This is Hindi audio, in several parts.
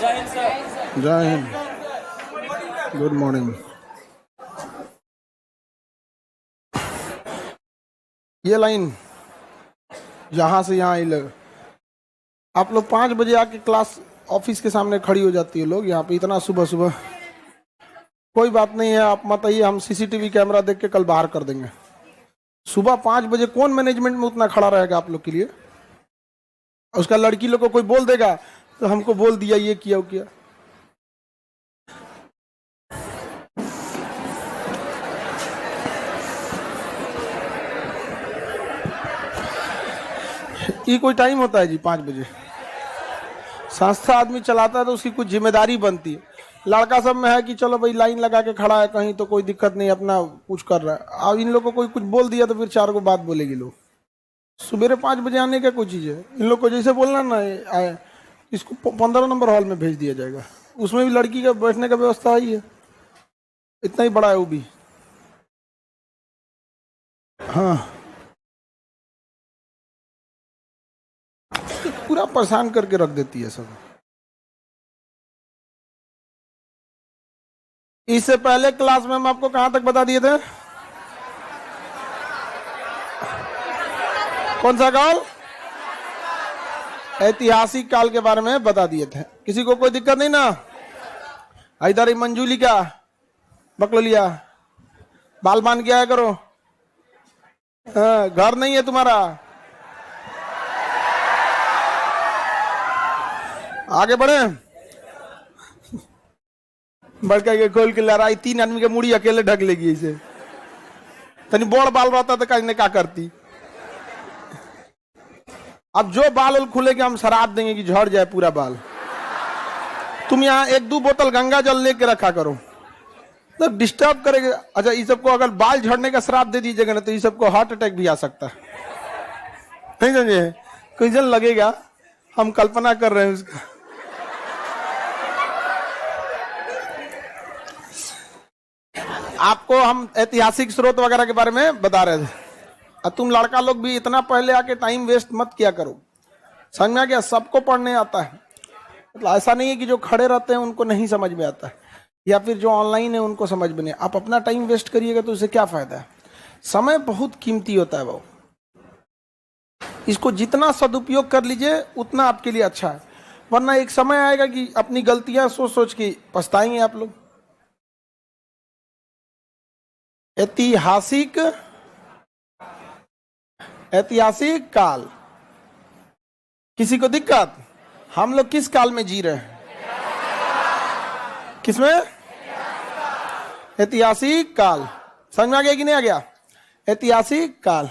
जय हिंद, गुड मॉर्निंग। ये लाइन यहाँ से यहाँ ही आप लोग 5 बजे आके क्लास ऑफिस के सामने खड़ी हो जाती है लोग यहाँ पे इतना सुबह सुबह। कोई बात नहीं है, आप मत आइए, हम सीसीटीवी कैमरा देख के कल बाहर कर देंगे। सुबह 5 बजे कौन मैनेजमेंट में उतना खड़ा रहेगा आप लोग के लिए? उसका लड़की लोग को कोई बोल देगा तो हमको बोल दिया, ये किया वो किया। ये कोई टाइम होता है जी? 5 बजे संस्था आदमी चलाता है तो उसकी कुछ जिम्मेदारी बनती है। लड़का सब में है कि चलो भाई लाइन लगा के खड़ा है कहीं तो कोई दिक्कत नहीं, अपना कुछ कर रहा है। अब इन लोगों को कोई कुछ बोल दिया तो फिर 4 को बात बोलेगी लोग। सुबह 5 बजे आने का कोई चीज़ है? इन लोग को जैसे बोलना ना आए, इसको 15 नंबर हॉल में भेज दिया जाएगा। उसमें भी लड़की का बैठने का व्यवस्था ही है, इतना ही बड़ा है वो भी। हाँ, पूरा परेशान करके रख देती है सब। इससे पहले क्लास में हम आपको कहां तक बता दिए थे? कौन सा काल? ऐतिहासिक काल के बारे में बता दिए थे। किसी को कोई दिक्कत नहीं ना? इधर ही मंजूली का बकलो लिया, बाल बांध के आया करो। घर नहीं है तुम्हारा? आगे बढ़े। बड़का के खोल के लड़ाई, 3 आदमी के मुड़ी अकेले ढक लेगी इसे। तनी बड़ बाल रहता तो कहीं क्या करती। अब जो बाल खुलेगा हम शराब देंगे कि झड़ जाए पूरा बाल। तुम यहाँ 1-2 बोतल गंगा जल लेके रखा करो तो डिस्टर्ब करेगा। अच्छा, ये सबको अगर बाल झड़ने का शराब दे दीजिएगा ना तो ये सबको हार्ट अटैक भी आ सकता है। नहीं समझे? कोई जन लगेगा हम कल्पना कर रहे हैं उसका। आपको हम ऐतिहासिक स्रोत वगैरह के बारे में बता रहे थे। और तुम लड़का लोग भी इतना पहले आके टाइम वेस्ट मत किया करो। समझ में आ गया? सबको पढ़ने आता है, मतलब ऐसा नहीं है कि जो खड़े रहते हैं उनको नहीं समझ में आता है, या फिर जो ऑनलाइन है उनको समझ में नहीं। आप अपना टाइम वेस्ट करिएगा तो उससे क्या फायदा है? समय बहुत कीमती होता है वो, इसको जितना सदुपयोग कर लीजिए उतना आपके लिए अच्छा है। वरना एक समय आएगा कि अपनी गलतियां सोच सोच के पछताएंगे आप लोग। ऐतिहासिक काल। किसी को दिक्कत? हम लोग किस काल में जी रहे हैं? किसमें? ऐतिहासिक काल। समझ में आ गया कि नहीं आ गया? ऐतिहासिक काल।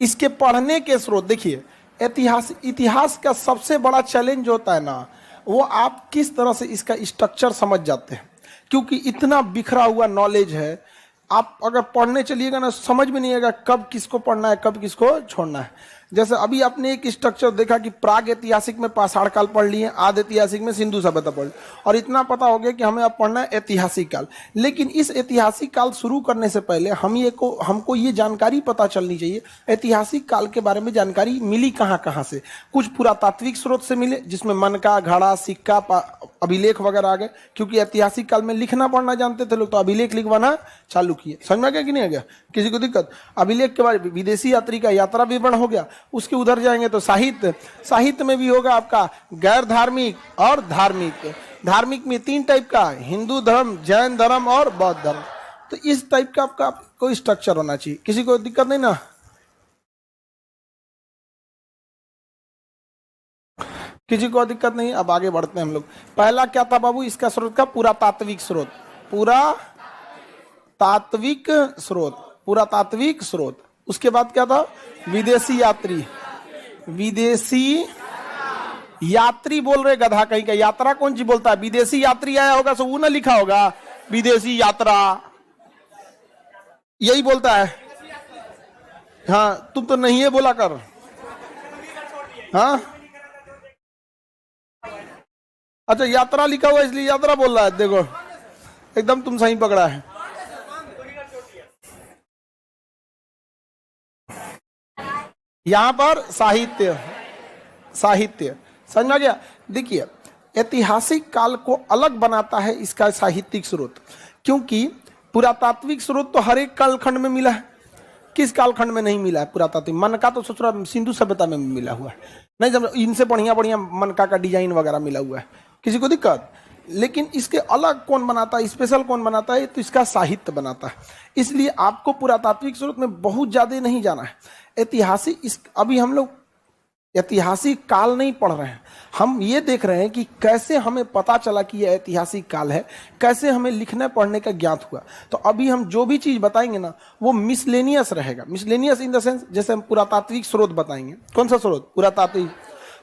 इसके पढ़ने के स्रोत देखिए। इतिहास का सबसे बड़ा चैलेंज होता है ना, वो आप किस तरह से इसका स्ट्रक्चर समझ जाते हैं। क्योंकि इतना बिखरा हुआ नॉलेज है, आप अगर पढ़ने चलिएगा ना समझ में नहीं आएगा कब किसको पढ़ना है कब किसको छोड़ना है। जैसे अभी आपने एक स्ट्रक्चर देखा कि प्राग ऐतिहासिक में पाषाण काल पढ़ लिए, आदि ऐतिहासिक में सिंधु सभ्यता पढ़ ली, और इतना पता हो गया कि हमें अब पढ़ना है ऐतिहासिक काल। लेकिन इस ऐतिहासिक काल शुरू करने से पहले हमको ये जानकारी पता चलनी चाहिए ऐतिहासिक काल के बारे में जानकारी मिली कहाँ कहाँ से। कुछ पुरातात्विक स्रोत से मिले जिसमें मनका, घड़ा, सिक्का, अभिलेख वगैरह आ गए। क्योंकि ऐतिहासिक काल में लिखना पढ़ना जानते थे लोग तो अभिलेख लिखवाना चालू किए। समझ में आ गया कि नहीं आ गया? किसी को दिक्कत? अभिलेख के बाद विदेशी यात्री का यात्रा विवरण हो गया। उसके उधर जाएंगे तो साहित्य में भी होगा आपका गैर धार्मिक और धार्मिक। धार्मिक में 3 टाइप का, हिंदू धर्म, जैन धर्म और बौद्ध धर्म। तो इस टाइप का आपका कोई स्ट्रक्चर होना चाहिए। किसी को दिक्कत नहीं ना? किसी को दिक्कत नहीं? अब आगे बढ़ते हैं हम लोग। पहला क्या था बाबू इसका स्रोत का? पुरातात्विक स्रोत। पुरातात्विक स्रोत। उसके बाद क्या था? विदेशी यात्री बोल रहे गधा कहीं का। यात्रा कौन सी बोलता है? विदेशी यात्री आया होगा तो वो ना लिखा होगा विदेशी यात्रा, यही बोलता है। हाँ, तुम तो नहीं है बोला कर। हाँ, अच्छा, यात्रा लिखा हुआ इसलिए यात्रा बोल रहा है। देखो एकदम तुम सही पकड़ा है। यहां पर साहित्य, साहित्य समझ में आ गया। देखिए ऐतिहासिक काल को अलग बनाता है इसका साहित्यिक स्रोत, क्योंकि पुरातात्विक स्रोत तो हर एक कालखंड में मिला है। किस कालखंड में नहीं मिला है पुरातात्विक? मनका तो सोच रहा सिंधु सभ्यता में मिला हुआ है, नहीं जब इनसे बढ़िया बढ़िया मनका का डिजाइन वगैरह मिला हुआ है, किसी को दिक्कत? लेकिन इसके अलग कौन बनाता है, स्पेशल कौन बनाता है? तो इसका साहित्य बनाता है। इसलिए आपको पुरातात्विक स्रोत में बहुत ज्यादा नहीं जाना है। ऐतिहासिक अभी हम लोग ऐतिहासिक काल नहीं पढ़ रहे हैं, हम ये देख रहे हैं कि कैसे हमें पता चला कि यह ऐतिहासिक काल है, कैसे हमें लिखने पढ़ने का ज्ञात हुआ। तो अभी हम जो भी चीज बताएंगे ना वो मिसलेनियस रहेगा। मिसलेनियस इन द सेंस, जैसे हम पुरातात्विक स्रोत बताएंगे, कौन सा स्रोत? पुरातात्विक,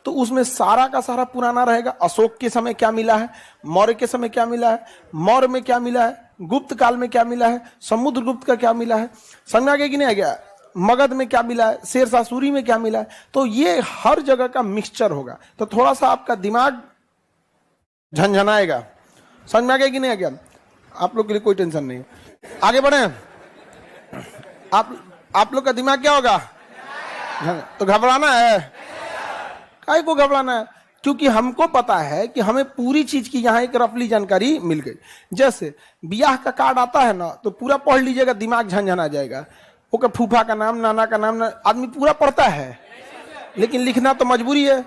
तो उसमें सारा का सारा पुराना रहेगा। अशोक के समय क्या मिला है, मौर्य के समय क्या मिला है, मौर्य में क्या मिला है, गुप्त काल में क्या मिला है, समुद्रगुप्त का क्या मिला है, समझ आगे कि नहीं आ गया, मगध में क्या मिला है, शेरशाह सूरी में क्या मिला है। तो ये हर जगह का मिक्सचर होगा, तो थोड़ा सा आपका दिमाग झंझनाएगा। समझ में आ गया कि नहीं आ गया? आप लोग के लिए कोई टेंशन नहीं है, आगे बढ़े। आप लोग का दिमाग क्या होगा? तो घबराना है, काहे को घबराना है? क्योंकि हमको पता है कि हमें पूरी चीज की यहाँ एक रफली जानकारी मिल गई। जैसे ब्याह का कार्ड आता है ना, तो पूरा पढ़ लीजिएगा, दिमाग झंझना जाएगा। ओके, फूफा का नाम, नाना का नाम, आदमी पूरा पढ़ता है, लेकिन लिखना तो मजबूरी है।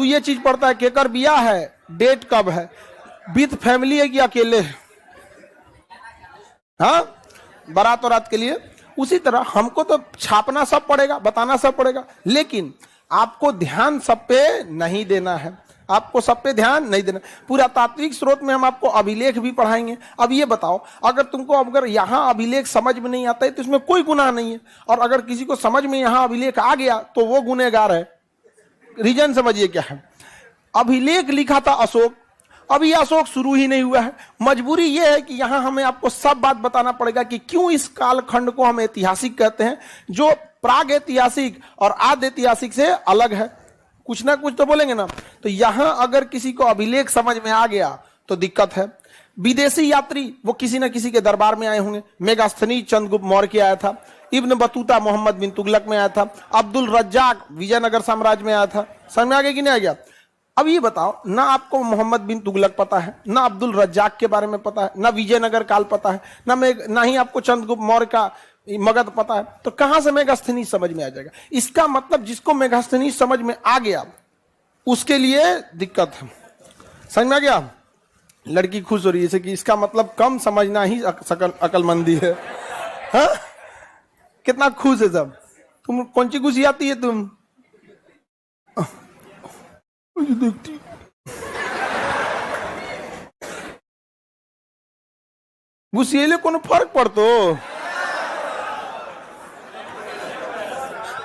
ये चीज पढ़ता है, केकर ब्याह है, डेट कब है, विथ फैमिली है कि अकेले है, हाँ, बारात और रात के लिए। उसी तरह हमको तो छापना सब पड़ेगा, बताना सब पड़ेगा, लेकिन आपको ध्यान सब पे नहीं देना है, आपको सब पे ध्यान नहीं देना। पुरातात्विक स्रोत में हम आपको अभिलेख भी पढ़ाएंगे। अब ये बताओ, अगर यहाँ अभिलेख समझ में नहीं आता है तो इसमें कोई गुनाह नहीं है, और अगर किसी को समझ में यहाँ अभिलेख आ गया तो वो गुनहगार है। रीजन समझिए क्या है। अभिलेख लिखा था अशोक, अभी अशोक शुरू ही नहीं हुआ है। मजबूरी यह है कि यहाँ हमें आपको सब बात बताना पड़ेगा कि क्यों इस कालखंड को हम ऐतिहासिक कहते हैं, जो प्राग ऐतिहासिक और आद ऐतिहासिक से अलग है। कुछ ना कुछ तो बोलेंगे ना। तो यहां अगर किसी को अभिलेख समझ में आ गया तो दिक्कत है। विदेशी यात्री वो किसी ना किसी के दरबार में आए होंगे। मेगास्थनीज चंद्रगुप्त मौर्य के आया था, इब्न बतूता मोहम्मद बिन तुगलक में आया था, अब्दुल रज्जाक विजयनगर साम्राज्य में आया था। समझ में आ गया कि नहीं आ गया? अब ये बताओ, ना आपको मोहम्मद बिन तुगलक पता है, ना अब्दुल रज्जाक के बारे में पता है, ना विजयनगर काल पता है, ना ही आपको चंद्रगुप्त मौर्य का मगध पता है, तो कहां से मेगास्थनीज समझ में आ जाएगा? इसका मतलब जिसको मेगास्थनीज समझ में आ गया उसके लिए दिक्कत है। समझ में आ गया? लड़की खुश हो रही है जैसे कि इसका मतलब कम समझना ही अकलमंदी है। हाँ? कितना खुश है सब। तुम कौन सी खुशी आती है? तुम देखती घुसिएले कोनो फर्क पड़तो?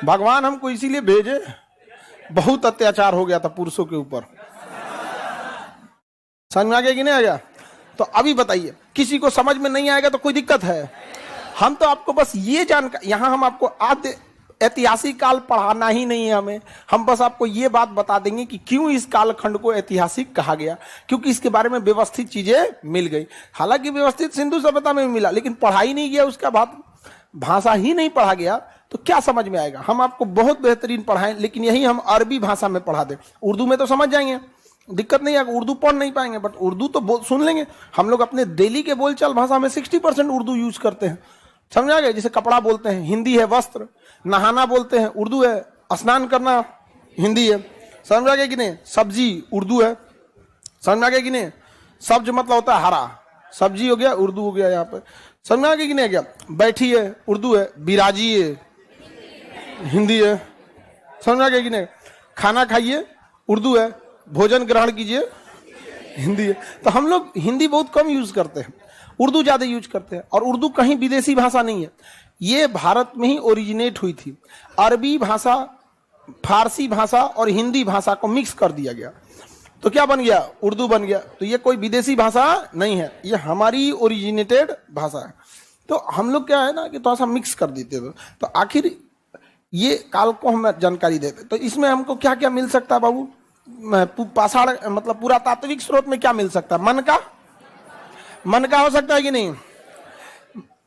भगवान हमको इसीलिए भेजे, बहुत अत्याचार हो गया था पुरुषों के ऊपर। समझ में आ गया कि नहीं आ गया? तो अभी बताइए, किसी को समझ में नहीं आएगा तो कोई दिक्कत है? हम तो आपको बस ये जानकारी, यहां हम आपको आद्य ऐतिहासिक काल पढ़ाना ही नहीं है हमें, हम बस आपको ये बात बता देंगे कि क्यों इस कालखंड को ऐतिहासिक कहा गया, क्योंकि इसके बारे में व्यवस्थित चीजें मिल गई। हालांकि व्यवस्थित सिंधु सभ्यता में मिला, लेकिन पढ़ा ही नहीं गया, उसका भाषा ही नहीं पढ़ा गया, तो क्या समझ में आएगा? हम आपको बहुत बेहतरीन पढ़ाएं, लेकिन यही हम अरबी भाषा में पढ़ा दें। उर्दू में तो समझ जाएंगे, दिक्कत नहीं आएगा, उर्दू पढ़ नहीं पाएंगे, बट उर्दू तो सुन लेंगे। हम लोग अपने डेली के बोलचाल भाषा में 60% उर्दू यूज करते हैं। समझ आ गया? जैसे कपड़ा बोलते हैं, हिंदी है, वस्त्र, नहाना बोलते हैं, उर्दू है, स्नान करना हिंदी है। समझ आ गया कि नहीं? सब्जी उर्दू है। समझ आ गया कि नहीं? सब्ज मतलब होता है हरा, सब्जी हो गया, उर्दू हो गया यहाँ पे। समझ आ गया कि नहीं? गया बैठी है, उर्दू है, बिराजी है, हिंदी है। समझ आ गया कि नहीं? खाना खाइए, उर्दू है, भोजन ग्रहण कीजिए, हिंदी है। तो हम लोग हिंदी बहुत कम यूज करते हैं, उर्दू ज्यादा यूज करते हैं। और उर्दू कहीं विदेशी भाषा नहीं है, ये भारत में ही ओरिजिनेट हुई थी। अरबी भाषा, फारसी भाषा और हिंदी भाषा को मिक्स कर दिया गया, तो क्या बन गया? उर्दू बन गया। तो ये कोई विदेशी भाषा नहीं है, ये हमारी ओरिजिनेटेड भाषा है। तो हम लोग क्या है ना कि थोड़ा सा मिक्स कर देते थे। तो आखिर ये काल को हम जानकारी देते, तो इसमें हमको क्या क्या मिल सकता है बाबू? पाषाण मतलब पुरातात्विक स्रोत में क्या मिल सकता है? मन का हो सकता है कि नहीं?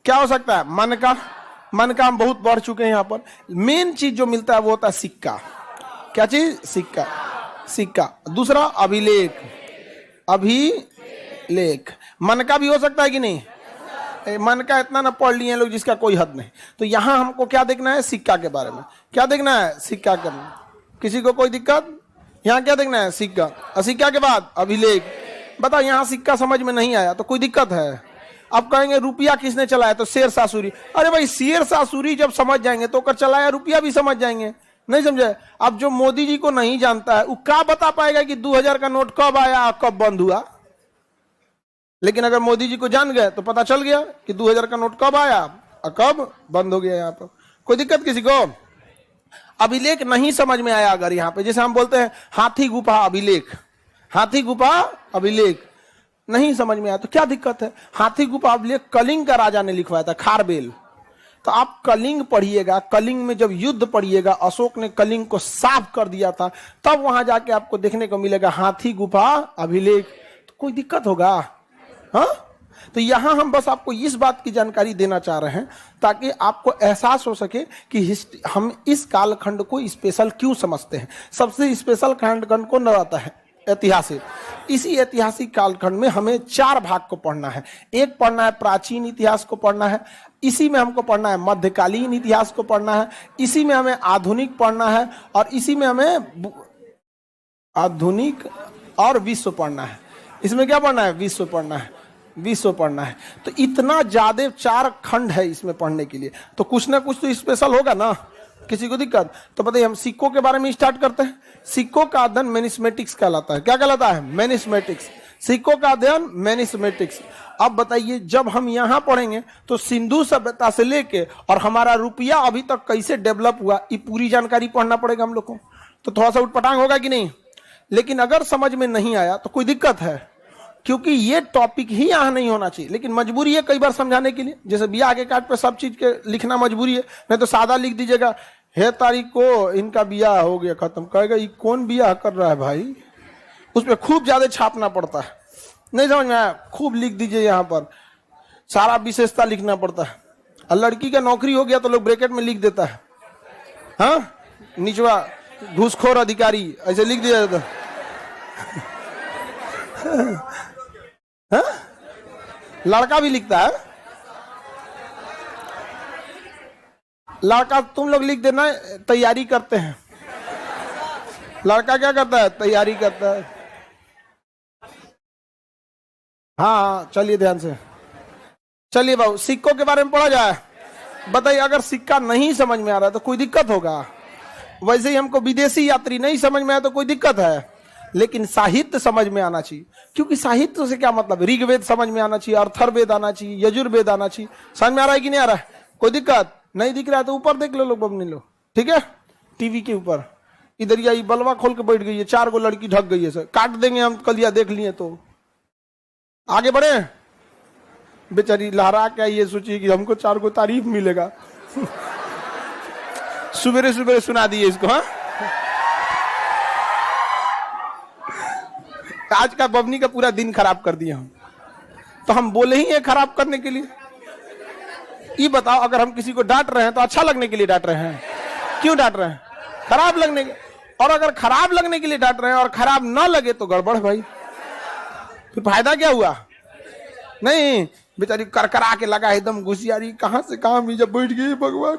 क्या हो सकता है? मन का, मन का हम बहुत बढ़ चुके हैं यहाँ पर। मेन चीज जो मिलता है वो होता है सिक्का। क्या चीज? सिक्का। सिक्का। दूसरा अभिलेख। अभिलेख मन का भी हो सकता है कि नहीं? मन का इतना ना पढ़ लिए लोग जिसका कोई हद नहीं। तो यहां हमको क्या देखना है? सिक्का के बारे में। क्या देखना है? सिक्का के। किसी को कोई दिक्कत? यहाँ क्या देखना है? सिक्का। और सिक्का के बाद अभिलेख। बताओ यहाँ सिक्का समझ में नहीं आया तो कोई दिक्कत है? अब कहेंगे रुपया किसने चलाया? तो शेर शाह सूरी। अरे भाई शेर शाह सूरी जब समझ जाएंगे तो कर चलाया रुपया भी समझ जाएंगे। नहीं समझे? अब जो मोदी जी को नहीं जानता है वो क्या बता पाएगा कि 2000 का नोट कब आया कब बंद हुआ? लेकिन अगर मोदी जी को जान गए तो पता चल गया कि 2000 का नोट कब आया और कब बंद हो गया। यहाँ पर कोई दिक्कत किसी को? अभिलेख नहीं समझ में आया अगर यहाँ पे, जैसे हम बोलते हैं हाथी गुफा अभिलेख, हाथी गुफा अभिलेख नहीं समझ में आया तो क्या दिक्कत है? हाथी गुफा अभिलेख कलिंग का राजा ने लिखवाया था, खारबेल। तो आप कलिंग पढ़िएगा, कलिंग में जब युद्ध पढ़िएगा, अशोक ने कलिंग को साफ कर दिया था, तब वहां जाके आपको देखने को मिलेगा हाथी गुफा अभिलेख। तो कोई दिक्कत होगा? हाँ? तो यहां हम बस आपको इस बात की जानकारी देना चाह रहे हैं ताकि आपको एहसास हो सके कि हम इस कालखंड को स्पेशल क्यों समझते हैं। सबसे स्पेशल कालखंड को न आता है ऐतिहासिक। इसी ऐतिहासिक कालखंड में हमें 4 भाग को पढ़ना है। एक पढ़ना है प्राचीन इतिहास को पढ़ना है, इसी में हमको पढ़ना है मध्यकालीन इतिहास को पढ़ना है, इसी में हमें आधुनिक पढ़ना है, और इसी में हमें आधुनिक और विश्व पढ़ना है। इसमें क्या पढ़ना है? विश्व पढ़ना है, विश्व पढ़ना है। तो इतना ज्यादा 4 खंड है इसमें पढ़ने के लिए, तो कुछ ना कुछ तो स्पेशल होगा ना। किसी को दिक्कत? तो बताइए हम सिक्कों के बारे में स्टार्ट करते हैं। सिक्कों का अध्ययन मैनिस्मेटिक्स कहलाता है। क्या कहलाता है? मैनिस्मेटिक्स। सिक्कों का अध्ययन मैनिस्मेटिक्स। अब बताइए जब हम यहाँ पढ़ेंगे तो सिंधु सभ्यता से लेके और हमारा रुपया अभी तक कैसे डेवलप हुआ, ये पूरी जानकारी पढ़ना पड़ेगा हम लोग को। तो थोड़ा सा उटपटांग होगा कि नहीं? लेकिन अगर समझ में नहीं आया तो कोई दिक्कत है, क्योंकि ये टॉपिक ही यहाँ नहीं होना चाहिए, लेकिन मजबूरी है कई बार समझाने के लिए। जैसे बियाह के कार्ड पे सब चीज के लिखना मजबूरी है, नहीं तो सादा लिख दीजिएगा है तारीख को इनका बियाह हो गया खत्म, कहेगा ये कौन बियाह कर रहा है भाई। उस पर खूब ज्यादा छापना पड़ता है, नहीं समझ में आया? खूब लिख दीजिए, यहाँ पर सारा विशेषता लिखना पड़ता है। और लड़की का नौकरी हो गया तो लोग ब्रैकेट में लिख देता है, हाँ निचवा घूसखोर अधिकारी ऐसे लिख दिया जाता हाँ? लड़का भी लिखता है, लड़का तुम लोग लिख देना तैयारी करते हैं। लड़का क्या करता है? तैयारी करता है। हाँ चलिए ध्यान से, चलिए बाबू सिक्कों के बारे में पढ़ा जाए। बताइए अगर सिक्का नहीं समझ में आ रहा है तो कोई दिक्कत होगा? वैसे ही हमको विदेशी यात्री नहीं समझ में आया तो कोई दिक्कत है, लेकिन साहित्य समझ में आना चाहिए। क्योंकि साहित्य से क्या मतलब? ऋग्वेद समझ में आना चाहिए, अथर्ववेद आना चाहिए, यजुर्वेद आना चाहिए। समझ में आ रहा है कि नहीं आ रहा है? कोई दिक्कत नहीं दिख रहा है तो ऊपर देख लो लोग, बमनी लो, ठीक है? टीवी के ऊपर इधर या बलवा खोल के बैठ गई है, 4 गो लड़की ढक गई है, सर काट देंगे हम कलिया देख लिए तो। आगे बढ़े, बेचारी लहरा क्या ये सोची कि हमको 4 गो तारीफ मिलेगा। सुबेरे सुबेरे सुना दिए इसको। हाँ आज का बबनी का पूरा दिन खराब कर दिया हम, तो हम बोले ही है खराब करने के लिए। ये बताओ अगर हम किसी को डांट रहे हैं तो अच्छा लगने के लिए डांट रहे हैं? क्यों डांट रहे हैं? खराब लगने के। और अगर खराब लगने के लिए डांट रहे हैं और खराब ना लगे तो गड़बड़ भाई, फिर फायदा क्या हुआ? नहीं बेचारी करकरा के लगा एकदम घुसियारी, कहां से कहां भी जब बैठ गई। भगवान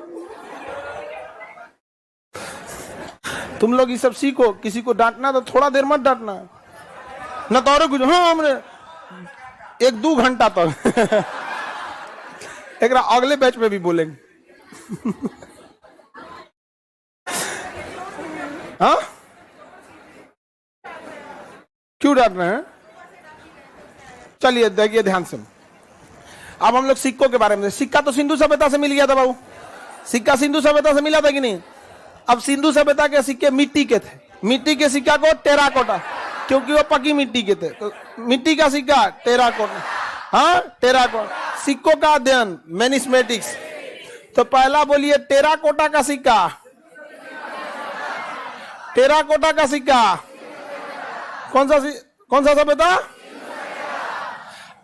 तुम लोग ये सब सीखो, किसी को डांटना तो थोड़ा देर मत डांटना न तो और कुछ। हाँ हमने 1-2 घंटा तक एक अगले बैच में भी बोलेंगे। हाँ क्यों डांट रहे हैं? चलिए देखिए ध्यान से, अब हम लोग सिक्कों के बारे में। सिक्का तो सिंधु सभ्यता से मिल गया था बाबू, सिक्का सिंधु सभ्यता से मिला था कि नहीं? अब सिंधु सभ्यता के सिक्के मिट्टी के थे, मिट्टी के सिक्का को टेराकोटा, क्योंकि वो पकी मिट्टी के थे, तो मिट्टी का सिक्का टेराकोटा। हाँ टेराकोटा। सिक्कों का अध्ययन मैनिस्मेटिक्स। तो पहला बोलिए टेराकोटा का सिक्का, टेराकोटा का सिक्का कौन सा सभ्यता?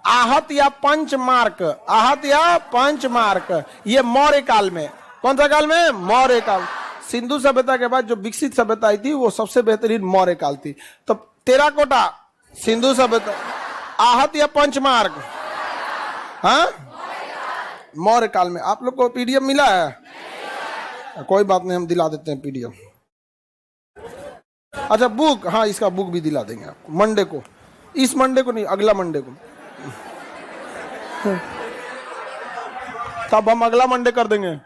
आहत या पंचमार्क, आहत या पंचमार्क, ये मौर्य काल में। कौन सा काल में? मौर्य काल। सिंधु सभ्यता के बाद जो विकसित सभ्यता आई थी वो सबसे बेहतरीन मौर्य काल थी। तो टेराकोटा सिंधु सभ्यता, आहत या पंचमार्क, हाँ मौर्य काल में। आप लोग को पीडीएफ मिला है? कोई बात नहीं, हम दिला देते हैं पीडीएफ। अच्छा बुक, हाँ इसका बुक भी दिला देंगे आपको मंडे को, इस मंडे को नहीं, अगला मंडे को। तब हम अगला मंडे कर देंगे।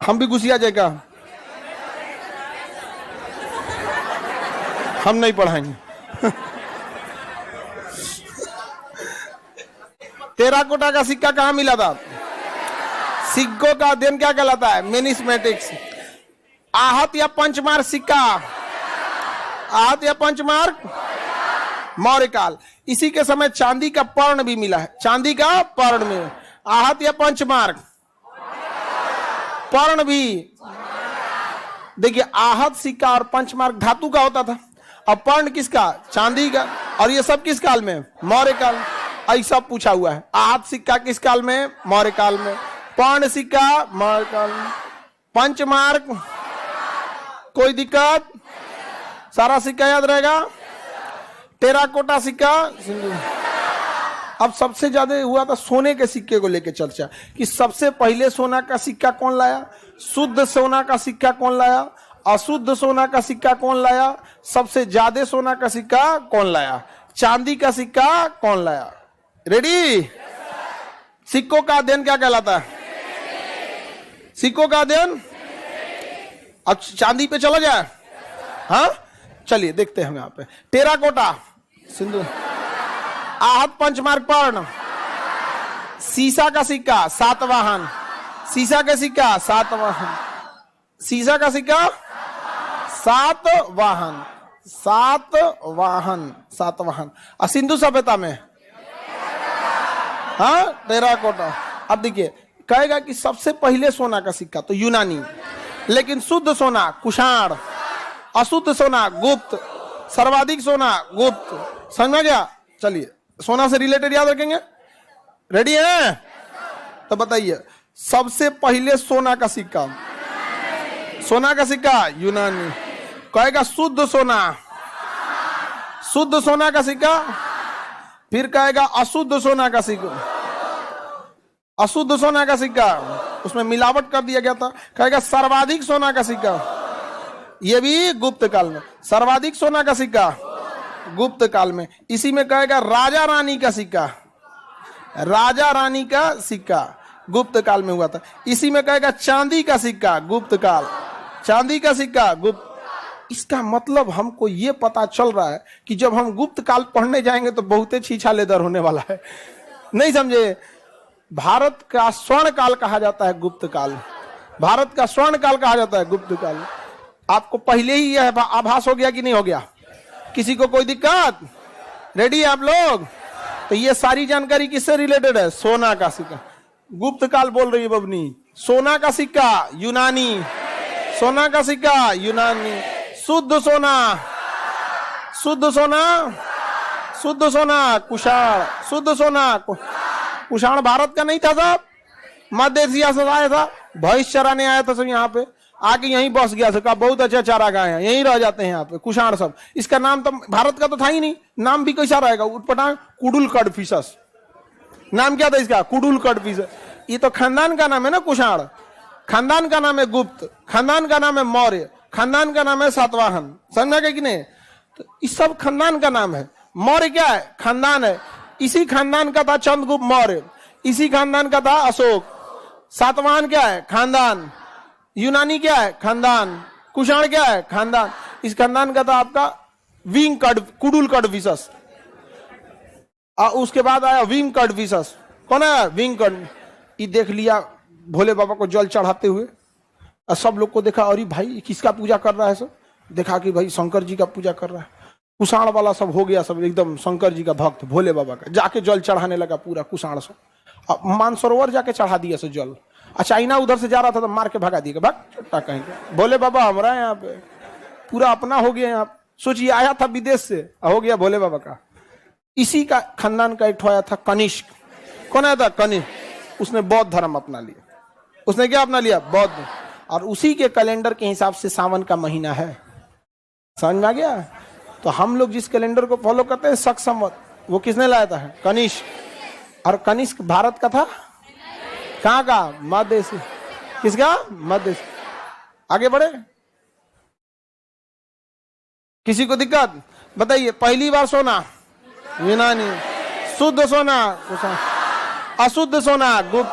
हम भी घुसिया जाएगा, हम नहीं पढ़ाएंगे। टेराकोटा का सिक्का कहां मिला था? सिक्कों का अध्ययन क्या कहलाता है? न्यूमिस्मेटिक्स। आहत या पंचमार्क सिक्का, आहत या पंचमार्क मौर्य काल। इसी के समय चांदी का पर्ण भी मिला है, चांदी का पर्ण में। आहत या पंचमार्क, पर्ण भी। देखिए आहत सिक्का और पंचमार्क धातु का होता था, और पर्ण किसका? चांदी का। और ये सब किस काल में? मौर्य काल। ऐसा पूछा हुआ है। आहत सिक्का किस काल में? मौर्य काल में। पर्ण सिक्का मौर्य काल में। पंचमार्क कोई दिक्कत? सारा सिक्का याद रहेगा। टेराकोटा सिक्का सिंधु। अब सबसे ज्यादा हुआ था सोने के सिक्के को लेकर चर्चा, कि सबसे पहले सोना का सिक्का कौन लाया, शुद्ध सोना का सिक्का कौन लाया, अशुद्ध सोना का सिक्का कौन लाया, सबसे ज्यादा सोना का सिक्का कौन लाया, चांदी का सिक्का कौन लाया। रेडी? सिक्कों का अध्ययन क्या कहलाता है? सिक्कों का अध्ययन। अब चांदी पे चला जाए, हाँ चलिए देखते हैं हम यहाँ पे। टेराकोटा सिंधु, आहत पंचमार्क पर्ण, सीसा का सिक्का सातवाहन, सीसा का सिक्का सातवाहन, सीसा का सिक्का सातवाहन, सातवाहन, सातवाहन। और सिंधु सभ्यता में हाँ टेराकोटा। अब देखिए कहेगा कि सबसे पहले सोना का सिक्का तो यूनानी, लेकिन शुद्ध सोना कुषाण, अशुद्ध सोना गुप्त, सर्वाधिक सोना गुप्त। समझ में गया? चलिए सोना से रिलेटेड याद रखेंगे। रेडी है? तो बताइए सबसे पहले सोना का सिक्का, सोना का सिक्का यूनानी। कहेगा शुद्ध सोना, शुद्ध सोना का सिक्का। फिर कहेगा अशुद्ध सोना का सिक्का, अशुद्ध सोना का सिक्का, उसमें मिलावट कर दिया गया था। कहेगा सर्वाधिक सोना का सिक्का, ये भी गुप्त काल में। सर्वाधिक सोना का सिक्का गुप्त काल में। इसी में कहेगा राजा रानी का सिक्का, राजा रानी का सिक्का गुप्त काल में हुआ था। इसी में कहेगा चांदी का सिक्का गुप्त काल, चांदी का सिक्का गुप्त। इसका मतलब हमको ये पता चल रहा है कि जब हम गुप्त काल पढ़ने जाएंगे तो बहुत छीछालेदर होने वाला है। नहीं समझे? भारत का स्वर्ण काल कहा जाता है गुप्त काल, भारत का स्वर्ण काल कहा जाता है गुप्त काल। आपको पहले ही यह आभास हो गया कि नहीं हो गया? किसी को कोई दिक्कत? रेडी है आप लोग? तो ये सारी जानकारी किससे रिलेटेड है? सोना का सिक्का। गुप्त काल बोल रही है बबनी। सोना का सिक्का यूनानी, सोना का सिक्का यूनानी। शुद्ध सोना, शुद्ध सोना, शुद्ध सोना कुषाण, शुद्ध सोना कुषाण भारत का नहीं था साहब, मध्य एशिया से आया था, भैंस चराने आया था सब यहाँ पे, आके यहीं बस गया था, बहुत अच्छा चारा गाय है, यहीं रह जाते हैं यहाँ पे कुषाण सब। इसका नाम तो भारत का तो था ही नहीं, नाम भी कैसा रहेगा? उटपटांग कुडुल कडफिशस। नाम क्या था इसका? कुडुल कडफिशस। ये तो खानदान का नाम है ना कुषाण, खानदान का नाम है गुप्त, खानदान का नाम है मौर्य, खानदान का नाम है सातवाहन। समझा गया कि नहीं? तो इस सब खानदान का नाम है। मौर्य क्या है? खानदान है। इसी खानदान का था चंद्रगुप्त मौर्य, इसी खानदान का था अशोक। सातवाहन क्या है? खानदान। यूनानी क्या है? खानदान। कुषाण क्या है? खानदान। इस खानदान का था आपका विंग कुडुल कडफिशस। उसके बाद आया विंग कडफिशस। कौन है? विंग कड। ये देख लिया भोले बाबा को जल चढ़ाते हुए, और सब लोग को देखा, अरे भाई किसका पूजा कर रहा है? सब देखा कि भाई शंकर जी का पूजा कर रहा है। कुषाण वाला सब हो गया, सब एकदम शंकर जी का भक्त, भोले बाबा का। जाके जल चढ़ाने लगा पूरा कुषाण सब, मानसरोवर जाके चढ़ा दिया से जल। चाइना उधर से जा रहा था तो मार के भगा दिया, भाग चट्टा कहीं के। भोले बाबा हमारा यहाँ पे पूरा अपना हो गया, यहाँ सोचिए, आया था विदेश से, हो गया भोले बाबा का। इसी का खानदान का एक ठो आया था कनिष्क। कौन आया था? कनिष्क। उसने बौद्ध धर्म अपना लिया। उसने क्या अपना लिया? बौद्ध। और उसी के कैलेंडर के हिसाब से सावन का महीना है। समझ में आ गया? तो हम लोग जिस कैलेंडर को फॉलो करते हैं शक संवत, वो किसने लाया था? कनिष्क। और कनिष्क भारत का था? कहाँ का? मध्य से। किसका? मध्य से। आगे बढ़े, किसी को दिक्कत? बताइए। पहली बार सोना यूनानी, शुद्ध सोना अशुद्ध सोना गुप्त,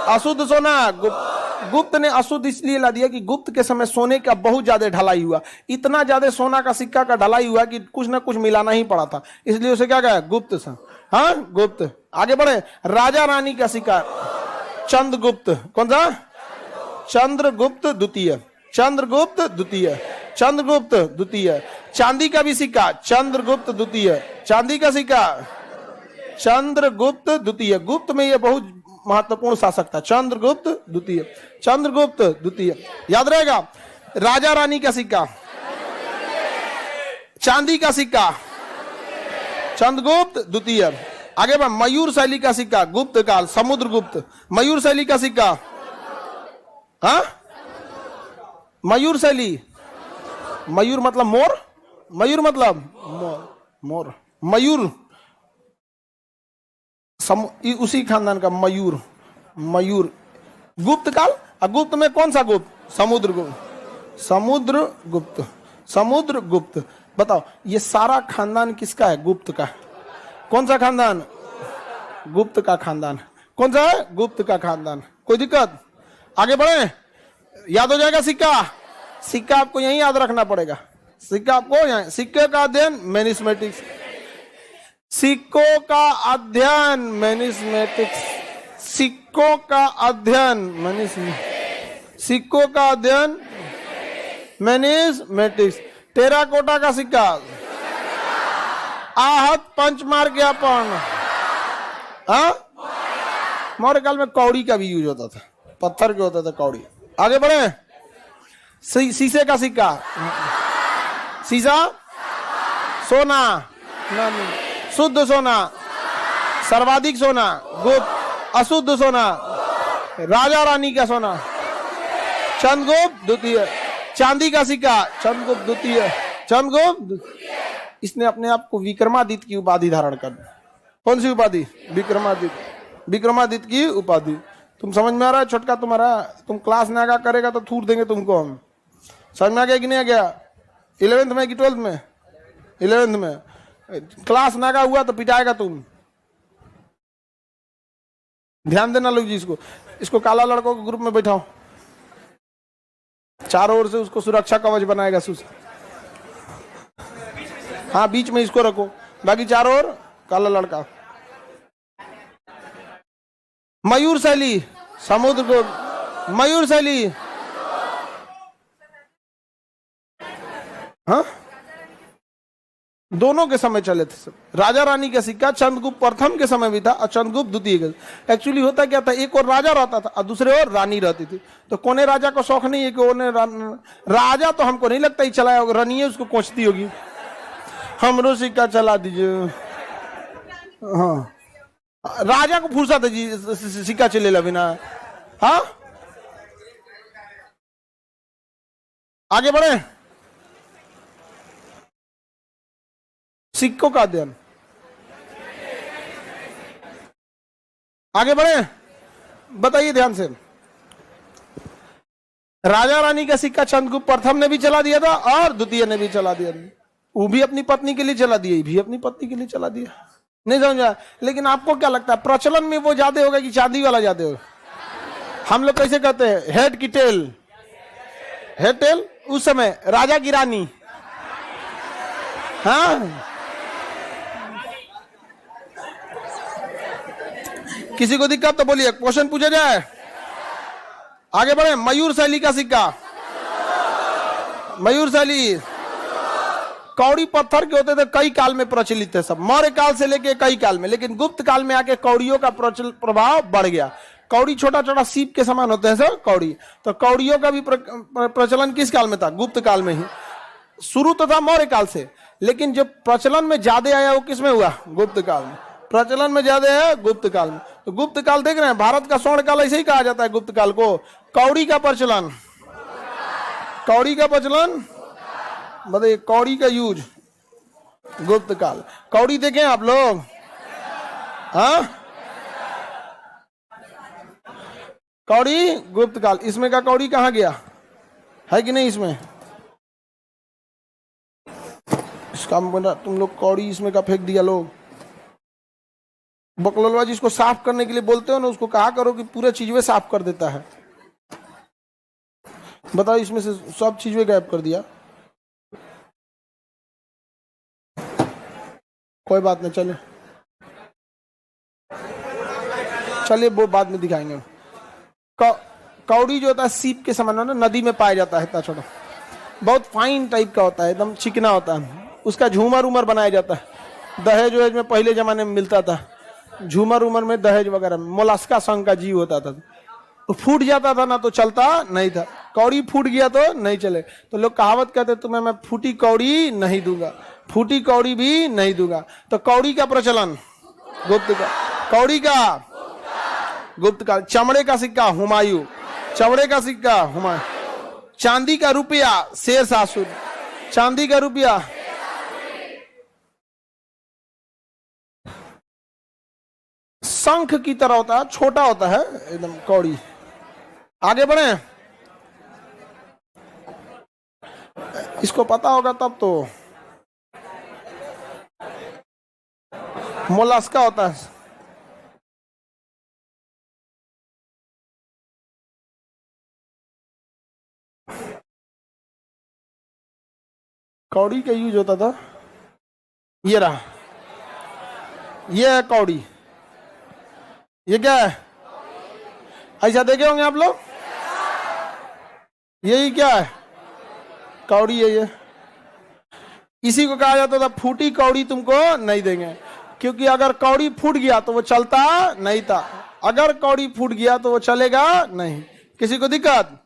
अशुद्ध सोना गुप्त। गुप्त ने अशुद्ध इसलिए ला दिया कि गुप्त के समय सोने का बहुत ज्यादा ढलाई हुआ, इतना ज्यादा सोना का सिक्का का ढलाई हुआ कि कुछ ना कुछ मिलाना ही पड़ा था, इसलिए उसे क्या कहा? गुप्त सा। हाँ, गुप्त। आगे बढ़े, राजा रानी का सिक्का चंद्रगुप्त। कौन सा? चंद्रगुप्त द्वितीय, चंद्रगुप्त द्वितीय, चंद्रगुप्त द्वितीय। चांदी का भी सिक्का चंद्रगुप्त द्वितीय, चांदी का सिक्का चंद्रगुप्त द्वितीय। गुप्त में ये बहुत महत्वपूर्ण शासक था, चंद्रगुप्त द्वितीय, चंद्रगुप्त द्वितीय। याद रहेगा। राजा रानी का सिक्का चांदी का सिक्का चंद्रगुप्त द्वितीय। आगे बढ़, मयूर शैली का सिक्का गुप्त काल, समुद्रगुप्त। मयूर शैली का सिक्का, हाँ, मयूर शैली। मयूर मतलब मोर, मयूर मतलब मोर, मोर, मयूर उसी खानदान का मयूर, मयूर। गुप्त काल। गुप्त में कौन सा गुप्त? समुद्रगुप्त, समुद्रगुप्त, समुद्रगुप्त। बताओ, ये सारा खानदान किसका है? गुप्त का। कौन सा खानदान? गुप्त का खानदान। कौन सा है? गुप्त का खानदान। कोई दिक्कत? आगे बढ़े, याद हो जाएगा सिक्का। सिक्का आपको यही याद रखना पड़ेगा। सिक्का आपको यहाँ, सिक्के का अध्ययन मैनिस्मेटिक्स, सिक्कों का अध्ययन मैनिस्मेटिक्स, सिक्कों का अध्ययन मैनिस्मेटिक्स, सिक्कों का अध्ययन मैनिस्मेटिक्स। टेराकोटा का सिक्का आहत पंचमार्ग ज्ञापन। हाँ, मौर्य काल में कौड़ी का भी यूज होता था, पत्थर के होता था कौड़ी। आगे बढ़े, शीशे का सिक्का, शीशा सोना, शुद्ध सोना, सर्वाधिक सोना गुप्त, अशुद्ध सोना राजा रानी का सोना चंद्रगुप्त द्वितीय। चांदी का सिक्का चंद्रगुप्त द्वितीय, चंद्रगुप्त। इसने अपने आप को विक्रमादित्य की उपाधि धारण कर दी। कौन सी उपाधि? विक्रमादित्य, विक्रमादित्य की उपाधि। तुम समझ में आ रहा है छोटका तुम्हारा? तुम क्लास नागा करेगा तो थूर देंगे तुमको हम। समझ में आ गया कि नहीं आ गया? 11th में कि 12th में? 11th में। क्लास नागा हुआ तो पिटाएगा तुम। ध्यान देना लोग जी। इसको काला लड़कों के ग्रुप में बैठाओ, चारों ओर से उसको सुरक्षा कवच बनाएगा सुस। हाँ, बीच में इसको रखो, बाकी चारों ओर काला लड़का। मयूर शैली समुद्र को, मयूर शैली। हाँ, दोनों के समय चले थे सब। राजा रानी का सिक्का चंद्रगुप्त प्रथम के समय भी था और चंद्रगुप्त द्वितीय का। एक्चुअली होता क्या था, एक और राजा रहता था और दूसरे और रानी रहती थी। तो कोने राजा को शौक नहीं है कि ओने राजा, तो हमको नहीं लगता ही चलाया होगा, रानी उसको कोचती होगी, हमरो सिक्का चला दीजिए। हाँ, राजा को फुर्सत है जी सिक्का चले बिना। हाँ, आगे बढ़े, सिक्कों का अध्ययन। आगे बढ़े, बताइए ध्यान से। राजा रानी का सिक्का चंद्रगुप्त प्रथम ने भी चला दिया था और द्वितीय ने भी चला दिया। वो भी अपनी पत्नी के लिए चला दिया, भी अपनी पत्नी के लिए चला दिया। नहीं समझा? लेकिन आपको क्या लगता है, प्रचलन में वो ज्यादा होगा कि चांदी वाला ज्यादा होगा? हम लोग कैसे कहते हैं, हेड की टेल, हेड टेल। उस समय राजा की रानी। हाँ, किसी को दिक्कत तो बोलिए, क्वेश्चन पूछा जाए। आगे बढ़े, मयूर शैली का सिक्का, मयूर शैली। कौड़ी पत्थर के होते थे, कई काल में प्रचलित थे सब, मौर्य काल से लेके कई काल में। लेकिन गुप्त काल में आके कौड़ियों का प्रभाव बढ़ गया। कौड़ी छोटा छोटा सीप के समान होते हैं सर, कौड़ी। तो कौड़ियों का भी प्रचलन किस काल में था? गुप्त काल में ही। शुरू तो था मौर्य काल से, लेकिन जो प्रचलन में ज्यादा आया वो किसमें हुआ? गुप्त काल में। प्रचलन में ज्यादा है गुप्त काल में। तो गुप्त काल देख रहे हैं, भारत का स्वर्ण काल ऐसे ही कहा जाता है गुप्त काल को। कौड़ी का प्रचलन, कौड़ी का प्रचलन बताइए, कौड़ी का यूज गुप्त काल। कौड़ी देखें आप लोग? हाँ, कौड़ी गुप्त काल। इसमें का कौड़ी कहां गया? है कि नहीं इसमें? इसका तुम लोग कौड़ी इसमें का फेंक दिया लोग। बकलोलवा जिसको साफ करने के लिए बोलते हो ना, उसको कहा करो कि पूरे चीजवे साफ कर देता है। बताओ, इसमें से सब चीजवे गायब कर दिया। कोई बात नहीं, चले चलिए वो बाद में दिखाएंगे। कौड़ी जो होता है सीप के समान ना, नदी में पाया जाता है, इतना छोटा, बहुत फाइन टाइप का होता है, एकदम चिकना होता है। उसका झूमर उमर बनाया जाता है। दहेज वहेज में पहले जमाने में मिलता था, झूमर उमर में दहेज वगैरह में। मोलास्का संघ का जीव होता था, तो फूट जाता था ना तो चलता नहीं था। कौड़ी फूट गया तो नहीं चले, तो लोग कहावत कहते तुम्हें मैं फूटी कौड़ी नहीं दूंगा, फूटी कौड़ी भी नहीं दूंगा। तो कौड़ी का प्रचलन गुप्त का, कौड़ी का गुप्त काल। चमड़े का सिक्का हुमायूं, चमड़े का सिक्का हुमायूं। चांदी का रुपया शेरशाह सूरी, चांदी का रुपया। शंख की तरह होता है, छोटा होता है एकदम कौड़ी। आगे बढ़े, इसको पता होगा तब तो। मोलास्का होता है, कौड़ी का यूज होता था। ये रहा, ये है कौड़ी। ये क्या है? ऐसा देखे होंगे आप लोग। यही क्या है? कौड़ी है ये। इसी को कहा जाता था फूटी कौड़ी तुमको नहीं देंगे, क्योंकि अगर कौड़ी फूट गया तो वो चलता नहीं था। अगर कौड़ी फूट गया तो वो चलेगा नहीं। किसी को दिक्कत?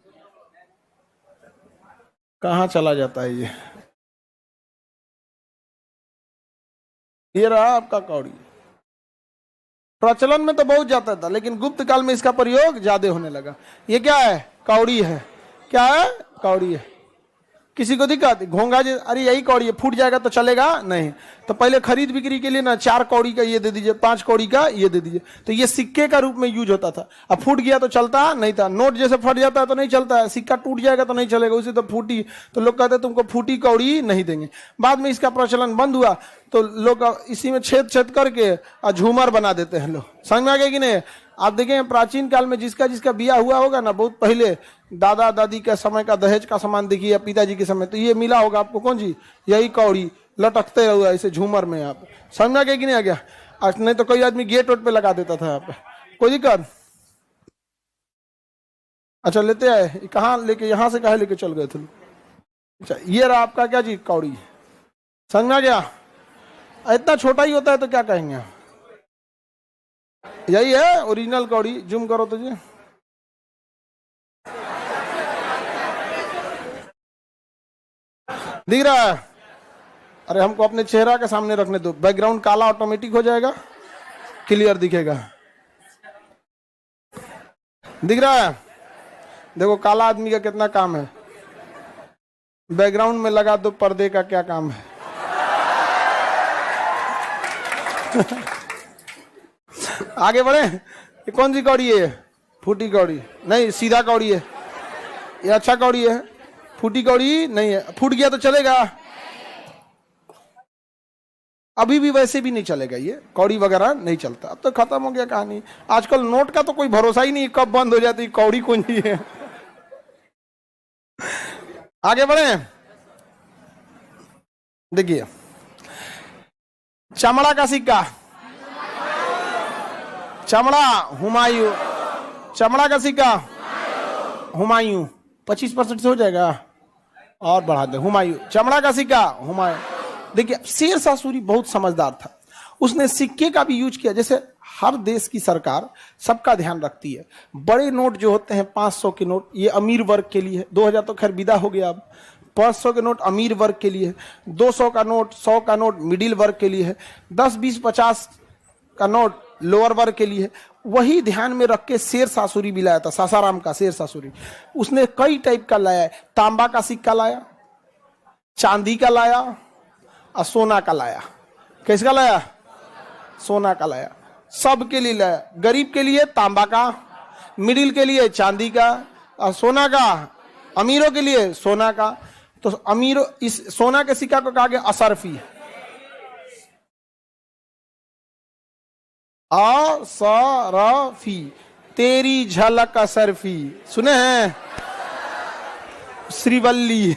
कहां चला जाता है ये रहा आपका कौड़ी। प्रचलन में तो बहुत जाता था, लेकिन गुप्त काल में इसका प्रयोग ज्यादा होने लगा। ये क्या है? कौड़ी है। क्या है? कौड़ी है। किसी को दिक्कत? घोंगा जी, अरे यही कौड़ी है, फूट जाएगा तो चलेगा नहीं। तो पहले खरीद बिक्री के लिए ना 4 कौड़ी का ये दे दीजिए, 5 कौड़ी का ये दे दीजिए। तो ये सिक्के का रूप में यूज होता था। अब फूट गया तो चलता नहीं था। नोट जैसे फट जाता है तो नहीं चलता है, सिक्का टूट जाएगा तो नहीं चलेगा, उसे तो फूटी। तो लोग कहते तुमको फूटी कौड़ी नहीं देंगे। बाद में इसका प्रचलन बंद हुआ तो लोग इसी में छेद छेद करके झूमर बना देते हैं लोग। समझ में आ गया कि नहीं? आप देखें प्राचीन काल में जिसका जिसका बिया हुआ होगा ना, बहुत पहले दादा दादी के समय का दहेज का सामान देखिए, या पिताजी के समय, तो ये मिला होगा आपको। कौन जी? यही कौड़ी लटकते हुआ ऐसे झूमर में। आप समझ में आ गया कि नहीं आ गया? नहीं तो कोई आदमी गेट वेट पे लगा देता था। आप कोई दिक्कत? अच्छा लेते आए। कहाँ लेके, यहाँ से कहा लेके चल गए थे? अच्छा ये रहा आपका क्या जी? कौड़ी। समझ में आ गया? इतना छोटा ही होता है तो क्या कहेंगे? यही है ओरिजिनल कौड़ी। जूम करो तो जी। दिख रहा है? अरे हमको अपने चेहरा के सामने रखने दो, बैकग्राउंड काला ऑटोमेटिक हो जाएगा, क्लियर दिखेगा। दिख रहा है? देखो काला आदमी का कितना काम है। बैकग्राउंड में लगा दो पर्दे का क्या काम है। आगे बढ़े। ये कौन सी कौड़ी है? फूटी कौड़ी नहीं, सीधा कौड़ी है। ये अच्छा कौड़ी है, फूटी कौड़ी नहीं है। फूट गया तो चलेगा? अभी भी वैसे भी नहीं चलेगा, ये कौड़ी वगैरह नहीं चलता। अब तो खत्म हो गया कहानी। आजकल नोट का तो कोई भरोसा ही नहीं, कब बंद हो जाती कौड़ी कुंजी है। आगे बढ़े। देखिए चमड़ा का सिक्का, चमड़ा हुमायूं, चमड़ा का सिक्का हुमायूं। 25% से हो जाएगा और बढ़ा दे। हुमायूं, चमड़ा का सिक्का हुमायूं। देखिए शेरशाह सूरी बहुत समझदार था, उसने सिक्के का भी यूज किया। जैसे हर देश की सरकार सबका ध्यान रखती है। बड़े नोट जो होते हैं 500 के नोट, ये अमीर वर्ग के लिए है। 2000 तो खैर विदा हो गया। अब 500 के नोट अमीर वर्ग के लिए है, 200 का नोट, 100 का नोट मिडिल वर्ग के लिए है, 10, 20, 50 का नोट लोअर वर्ग के लिए है। वही ध्यान में रख के शेर सासुरी भी लाया था, सासाराम का शेर सासुरी। उसने कई टाइप का लाया है, तांबा का सिक्का लाया, चांदी का लाया और सोना का लाया। किसका लाया? सोना का लाया। सबके लिए लाया, गरीब के लिए तांबा का, मिडिल के लिए चांदी का और सोना का अमीरों के लिए सोना का। तो अमीरों, इस सोना के सिक्का को कहा गया असरफी। असरफी, तेरी झलक असरफी, सुने हैं? श्रीवल्ली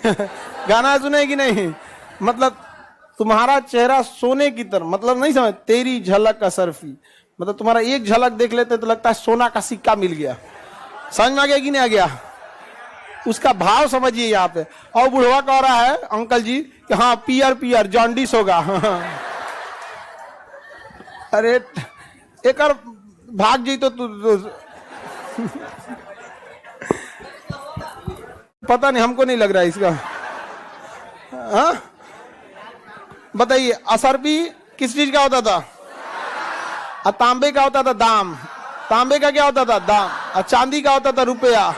गाना सुने कि नहीं? मतलब तुम्हारा चेहरा सोने की तरह, मतलब नहीं समझ, तेरी झलक असरफी, मतलब तुम्हारा एक झलक देख लेते तो लगता है सोना का सिक्का मिल गया। समझ में आ गया कि नहीं आ गया? उसका भाव समझिए यहाँ पे। और बुढ़वा कह रहा है अंकल जी कि हाँ पियर पियर जॉन्डिस होगा। अरे एक और भाग जी तो पता नहीं, हमको नहीं लग रहा है इसका। हाँ बताइए, असरफी किस चीज का होता था? और तांबे का होता था दाम। तांबे का क्या होता था? दाम। और चांदी का होता था रुपया।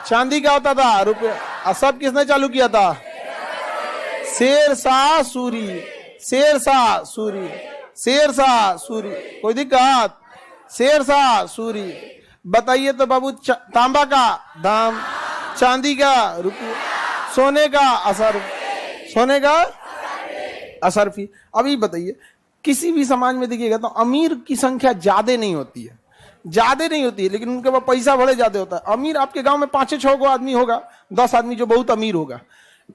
चांदी का होता था रुपया। और सब किसने चालू किया था? शेरशाह सूरी। शेरशाह सूरी, शेरशाह सूरी, कोई दिक्कत? शेरशाह सूरी। बताइए तो बाबू, तांबा का दाम, चांदी का रुपया, सोने का असर, सोने का असरफी। अभी बताइए, किसी भी समाज में देखिएगा तो अमीर की संख्या ज्यादा नहीं होती है, ज्यादा नहीं होती है, लेकिन उनके पास पैसा बड़े ज्यादा होता है। अमीर आपके गांव में 5-6 गो आदमी होगा, 10 आदमी जो बहुत अमीर होगा,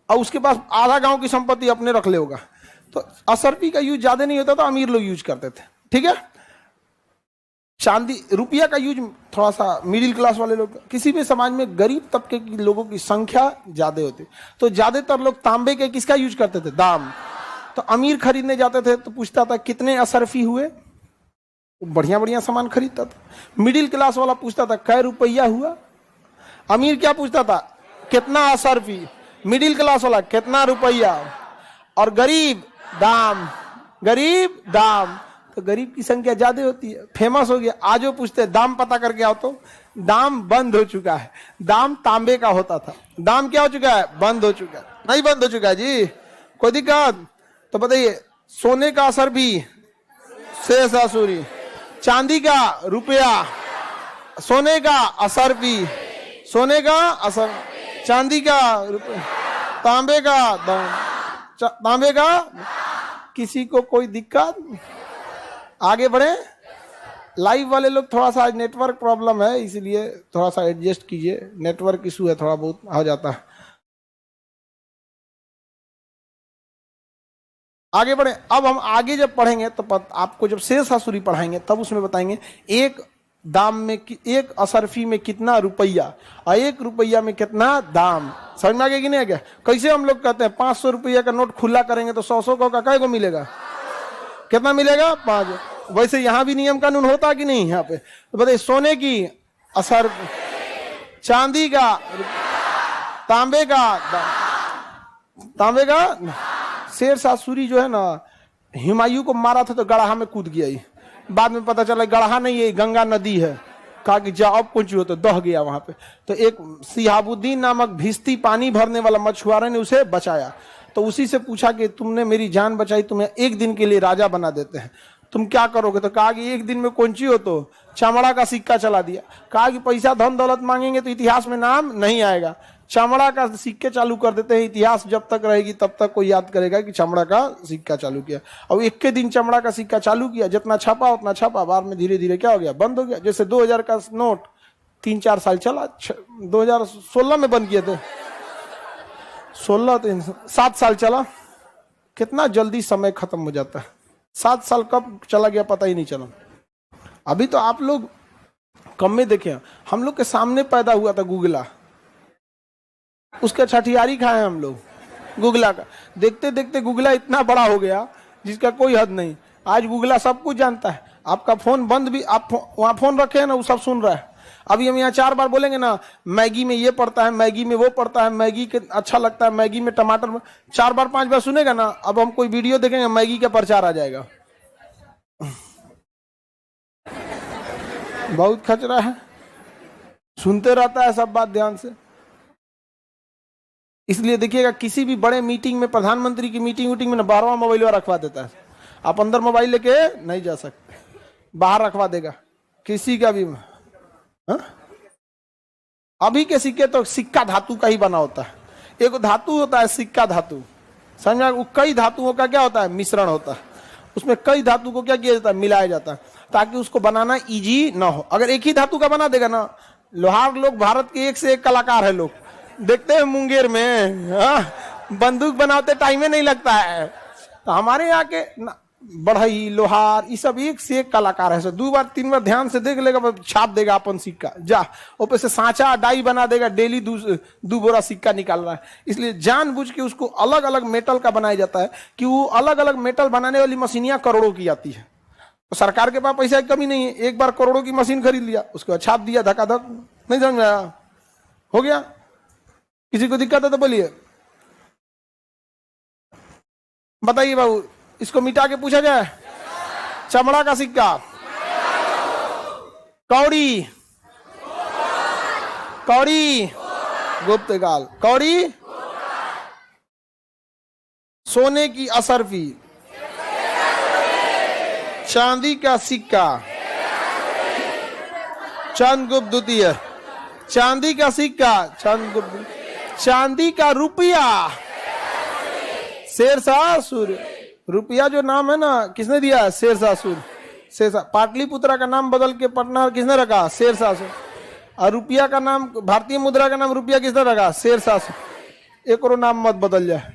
और उसके पास आधा गांव की संपत्ति अपने रख ले होगा। तो असरफी का यूज ज्यादा नहीं होता था, अमीर लोग यूज करते थे। ठीक है। चांदी रुपया का यूज थोड़ा सा मिडिल क्लास वाले लोग, किसी भी समाज में गरीब तबके के लोगों की संख्या ज्यादा होती, तो ज्यादातर लोग तांबे के किसका यूज करते थे? दाम। तो अमीर खरीदने जाते थे तो पूछता था कितने असरफी हुए, बढ़िया बढ़िया सामान खरीदता था। मिडिल क्लास वाला पूछता था कै रुपया हुआ। अमीर क्या पूछता था? कितना असरफी। मिडिल क्लास वाला कितना रुपया। और गरीब दाम, गरीब दाम। तो गरीब की संख्या ज्यादा होती है, फेमस हो गया। आज वो पूछते दाम पता करके आओ, तो दाम बंद हो चुका है। दाम तांबे का होता था, दाम क्या हो चुका है? बंद हो चुका है। नहीं बंद हो चुका है जी, कोई दिक्कत? तो बताइए, सोने का असर भी शेरशाह सूरी, चांदी का रुपया, सोने का असर भी, सोने का असर, चांदी का रुपया, तांबे का दाम, तांबे का। किसी को कोई दिक्कत? आगे बढ़े। लाइव वाले लोग थोड़ा सा नेटवर्क प्रॉब्लम है, इसलिए थोड़ा सा एडजस्ट कीजिए, नेटवर्क इशू है, थोड़ा बहुत हो जाता है। आगे बढ़े। अब हम आगे जब पढ़ेंगे तो आपको जब शेरशाह सूरी पढ़ाएंगे तब उसमें बताएंगे एक दाम में, एक असरफी में कितना रुपया और 1 रुपया में कितना दाम। समझ में आ गया कि नहीं आ गया? कैसे हम लोग कहते हैं 500 रुपया का नोट खुला करेंगे तो 100 का कै को मिलेगा? कितना मिलेगा? 5। वैसे यहाँ भी नियम कानून होता कि नहीं? यहाँ पे तो बताइए, सोने की असर, चांदी का, तांबे का, तांबे का। शेरशाह सूरी जो है ना, हुमायूं को मारा था तो गढ़ा में कूद गया। बाद में पता चला गढ़ा नहीं है, गंगा नदी है। कहा कि जाओ, अब कुछ हो तो दह गया वहां पे। तो एक सिहाबुद्दीन नामक भिश्ती पानी भरने वाला मछुआरे ने उसे बचाया। तो उसी से पूछा कि तुमने मेरी जान बचाई, तुम्हें 1 दिन के लिए राजा बना देते हैं, तुम क्या करोगे? तो कहा कि 1 दिन में कौन ची हो? तो चमड़ा का सिक्का चला दिया। कहा कि पैसा धन दौलत मांगेंगे तो इतिहास में नाम नहीं आएगा, चमड़ा का सिक्के चालू कर देते हैं। इतिहास जब तक रहेगी तब तक कोई याद करेगा कि चमड़ा का सिक्का चालू किया। और 1 दिन चमड़ा का सिक्का चालू किया, जितना छपा उतना छपा, बाद में धीरे धीरे क्या हो गया? बंद हो गया। जैसे 2000 का नोट 3-4 साल चला, 2016 में बंद किए थे, 7 साल चला। कितना जल्दी समय खत्म हो जाता है, 7 साल कब चला गया पता ही नहीं चला। अभी तो आप लोग कम में देखे, हम लोग के सामने पैदा हुआ था गुगला, उसका छठियारी खाए हम लोग गुगला का। देखते देखते गुगला इतना बड़ा हो गया जिसका कोई हद नहीं। आज गुगला सब कुछ जानता है। आपका फोन बंद भी, आप वहां फोन रखे हैं ना, वो सब सुन रहा है। अभी हम यहाँ 4 बार बोलेंगे ना, मैगी में ये पड़ता है, मैगी में वो पड़ता है, मैगी के अच्छा लगता है, मैगी में टमाटर, 4 बार 5 बार सुनेगा ना, अब हम कोई वीडियो देखेंगे मैगी का प्रचार आ जाएगा। बहुत खचरा है, सुनते रहता है सब बात ध्यान से। इसलिए देखिएगा किसी भी बड़े मीटिंग में, प्रधानमंत्री की मीटिंग में ना 12वां मोबाइल रखवा देता है। आप अंदर मोबाइल लेके नहीं जा सकते, बाहर रखवा देगा किसी का भी। हा? अभी के सिक्के तो सिक्का धातु का ही बना होता है, एक धातु होता है सिक्का धातु, समझा। कई धातुओं का क्या होता है, मिश्रण होता है, उसमें कई धातु को क्या किया जाता है, मिलाया जाता है, ताकि उसको बनाना इजी ना हो। अगर एक ही धातु का बना देगा ना, लोहार लोग भारत के एक से एक कलाकार है, लोग देखते हैं मुंगेर में, बंदूक बनाते टाइम नहीं लगता है। तो हमारे यहाँ के बढ़ई, लोहार, ये सब एक से एक कलाकार है। 2 बार 3 बार ध्यान से देख लेगा, छाप देगा अपन सिक्का, जा ऊपर से सांचा डाई बना देगा, डेली 2 बोरा सिक्का निकाल रहा है। इसलिए जानबूझ के उसको अलग अलग मेटल का बनाया जाता है, कि वो अलग अलग मेटल बनाने वाली मशीनियां करोड़ों की आती है। तो सरकार के पास पैसा की कमी नहीं है, एक बार करोड़ों की मशीन खरीद लिया, उसके बाद छाप दिया धक्का-धक, नहीं समझ में आया, हो गया। किसी को दिक्कत है तो बोलिए, बताइए बाबू, इसको मिटा के पूछा जाए। चमड़ा का सिक्का, कौड़ी, कौड़ी, गुप्तकाल, कौड़ी, सोने की असरफी, चांदी का सिक्का, चंद्रगुप्त द्वितीय, चांदी का सिक्का, चंद्रगुप्त, चांदी का रुपया, शेरशाह सूर्य। रुपया जो नाम है ना, किसने दिया है, शेरशाह सूर्य। शेरशाह, पाटलिपुत्रा का नाम बदल के पटना किसने रखा, शेरशाह सूर्य। और रुपया का नाम, भारतीय मुद्रा का नाम रुपया किसने रखा, शेरशाह सूर्य। एक और नाम मत बदल जाए,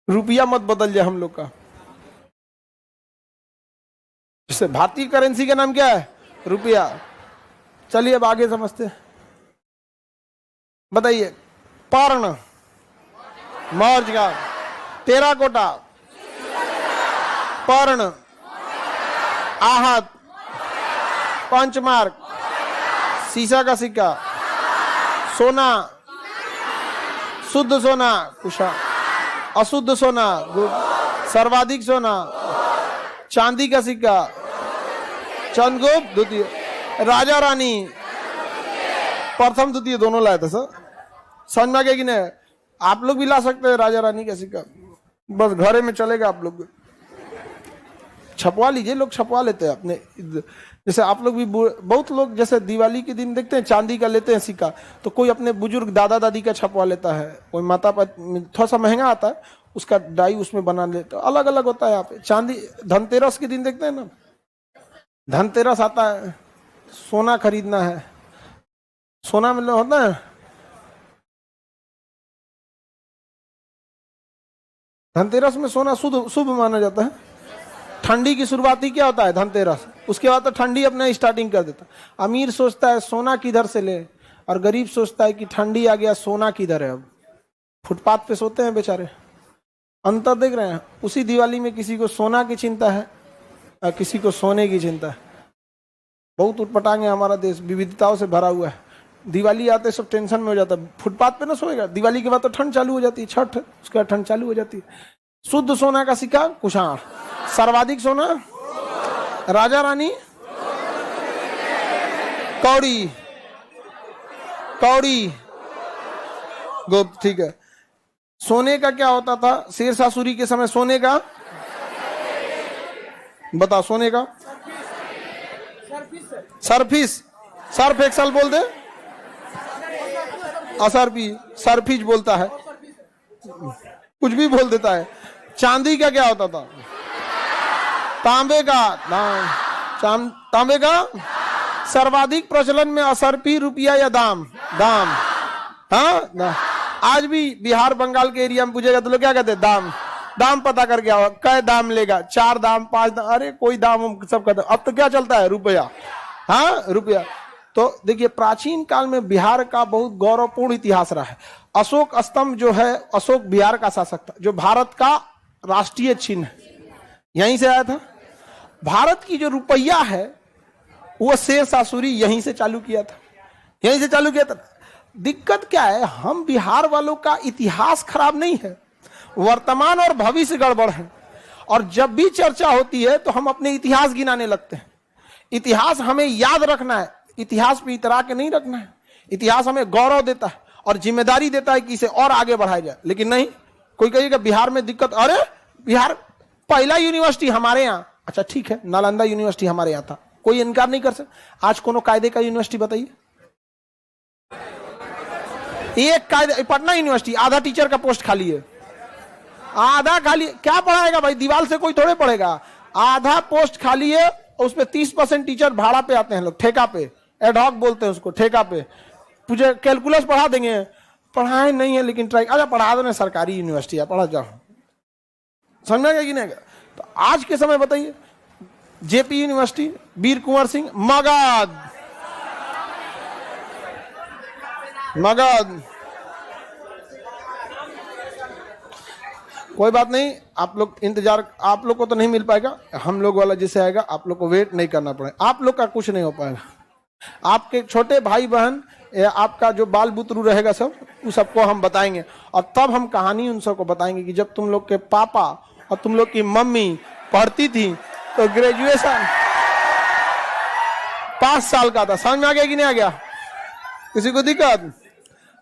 रुपया मत बदल जाए हम लोग का। जैसे भारतीय करेंसी का नाम क्या है, रुपया। चलिए अब आगे समझते हैं, बताइए। पर्ण, मौर्य का, टेराकोटा, पर्ण, आहत, पंचमार्क, सीसा का सिक्का, सोना, शुद्ध सोना, कुशा, अशुद्ध सोना, सर्वाधिक सोना, चांदी का सिक्का, चंद्रगुप्त द्वितीय, राजा रानी, प्रथम द्वितीय दोनों लाए थे सर, समझ में आ गया कि नहीं। आप लोग भी ला सकते हैं राजा रानी का सिक्का, बस घरे में चलेगा। आप लोग छपवा लीजिए, लोग छपवा लेते हैं अपने, जैसे आप लोग भी, बहुत लोग जैसे दिवाली के दिन देखते हैं चांदी का लेते हैं सिक्का, तो कोई अपने बुजुर्ग दादा दादी का छपवा लेता है, कोई माता थोड़ा सा महंगा आता है, उसका डाई उसमें बना लेते, अलग अलग होता है। यहाँ पे चांदी, धनतेरस के दिन देखते हैं ना, धनतेरस आता है, सोना खरीदना है, सोना में होता है, धनतेरस में सोना शुभ माना जाता है। ठंडी की शुरुआती क्या होता है, धनतेरस, उसके बाद तो ठंडी अपना स्टार्टिंग कर देता। अमीर सोचता है सोना किधर से ले, और गरीब सोचता है कि ठंडी आ गया, सोना किधर है। अब फुटपाथ पे सोते हैं बेचारे, अंतर देख रहे हैं। उसी दिवाली में किसी को सोना की चिंता है और किसी को सोने की चिंता है। बहुत उटपटांग है हमारा देश, विविधताओं से भरा हुआ है। दिवाली आते सब टेंशन में हो जाता है, फुटपाथ पे ना सोएगा। दिवाली के बाद तो ठंड चालू हो जाती है, छठ, उसके बाद ठंड चालू हो जाती है। शुद्ध सोना का सिक्का, कुशाण, सर्वाधिक सोना, राजा रानी, कौड़ी, कौड़ी, गुप्त, ठीक है। सोने का क्या होता था शेरशाह सूरी के समय, सोने का बताओ, सोने का सरफिस, सर्फ एक्सल बोल दे, असरफी, सरफिज बोलता है, कुछ भी बोल देता है। चांदी का क्या होता था, तांबे का, तांबे का सर्वाधिक प्रचलन में असरफी, रुपया या दाम, दाम, हाँ। आज भी बिहार बंगाल के एरिया में पूछेगा तो लोग क्या कहते हैं, दाम। दाम पता करके आओ, कै दाम लेगा, 4 दाम 5 दाम, अरे कोई दाम हम सब कहते हैं। अब तो क्या चलता है, रुपया, हाँ रुपया। तो देखिए प्राचीन काल में बिहार का बहुत गौरवपूर्ण इतिहास रहा है। अशोक स्तंभ जो है, अशोक बिहार का शासक था, जो भारत का राष्ट्रीय चिन्ह यहीं से आया था। भारत की जो रुपया है वो शेर शाह सूरी यहीं से चालू किया था, यहीं से चालू किया था। दिक्कत क्या है, हम बिहार वालों का इतिहास खराब नहीं है, वर्तमान और भविष्य गड़बड़ है। और जब भी चर्चा होती है तो हम अपने इतिहास गिनाने लगते हैं। इतिहास हमें याद रखना है, इतिहास पे इतरा के नहीं रखना है। इतिहास हमें गौरव देता है और जिम्मेदारी देता है कि इसे और आगे बढ़ाया जाए। लेकिन नहीं, कोई कहेगा बिहार में दिक्कत, अरे बिहार पहला यूनिवर्सिटी हमारे यहाँ, अच्छा ठीक है, नालंदा यूनिवर्सिटी हमारे यहाँ था, कोई इनकार नहीं कर सकता। आज कोनो कायदे का यूनिवर्सिटी बताइए, एक कायदे, पटना यूनिवर्सिटी आधा टीचर का पोस्ट खाली है, आधा खाली, क्या पढ़ाएगा भाई, दीवार से कोई थोड़े पढ़ेगा। आधा पोस्ट खाली है, उसमें 30% टीचर भाड़ा पे आते हैं लोग, ठेका पे, एडहॉक बोलते हैं उसको, ठेका पे। मुझे कैलकुलस पढ़ा देंगे, पढ़ाए नहीं है लेकिन ट्राई, अच्छा पढ़ा दो ना, सरकारी यूनिवर्सिटी है, पढ़ा जाओ, समझ में कि नहीं। तो आज के समय बताइए, जेपी यूनिवर्सिटी, वीर कुंवर सिंह, मगध, मगध, कोई बात नहीं, आप लोग इंतजार, आप लोग को तो नहीं मिल पाएगा, हम लोग वाला जैसे आएगा आप लोग को वेट नहीं करना पड़ेगा, आप लोग का कुछ नहीं हो पाएगा। आपके छोटे भाई बहन, आपका जो बाल बुतरू रहेगा सब, उस सबको हम बताएंगे, और तब हम कहानी उन सबको बताएंगे कि जब तुम लोग के पापा और तुम लोग की मम्मी पढ़ती थी तो ग्रेजुएशन 5 साल का था। समझ में आ गया कि नहीं आ गया, किसी को दिक्कत?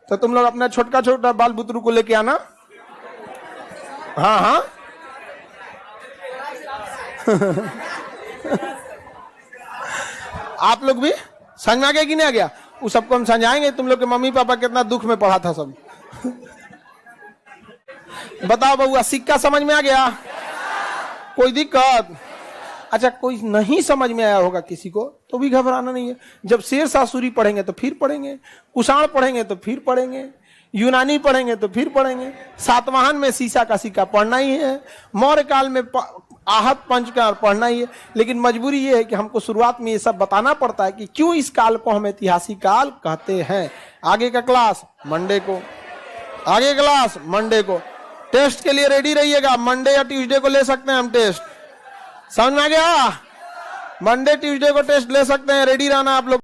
तो तुम लोग अपना छोटा छोटा बाल बुतरू को लेके आना। हाँ हाँ आप लोग भी समझ में आ गया कि नहीं आ गया, उस सबको हम समझाएंगे तुम लोग के मम्मी पापा कितना दुख में पढ़ा था सब। बताओ बउआ, सिक्का समझ में आ गया, कोई दिक्कत? अच्छा कोई नहीं समझ में आया होगा किसी को, तो भी घबराना नहीं है। जब शेर शाह सूरी पढ़ेंगे तो फिर पढ़ेंगे, कुषाण पढ़ेंगे तो फिर पढ़ेंगे, यूनानी पढ़ेंगे तो फिर पढ़ेंगे, सातवाहन में सीसा का सिक्का पढ़ना ही है, मौर्य काल में आहत पंचकार पढ़ना ही है। लेकिन मजबूरी ये है कि हमको शुरुआत में ये सब बताना पड़ता है कि क्यों इस काल को हम ऐतिहासिक काल कहते हैं। आगे का क्लास मंडे को, आगे क्लास मंडे को, टेस्ट के लिए रेडी रहिएगा। मंडे या ट्यूसडे को ले सकते हैं हम टेस्ट, समझ में आ गया? मंडे ट्यूसडे को टेस्ट ले सकते हैं, रेडी रहना आप लोग।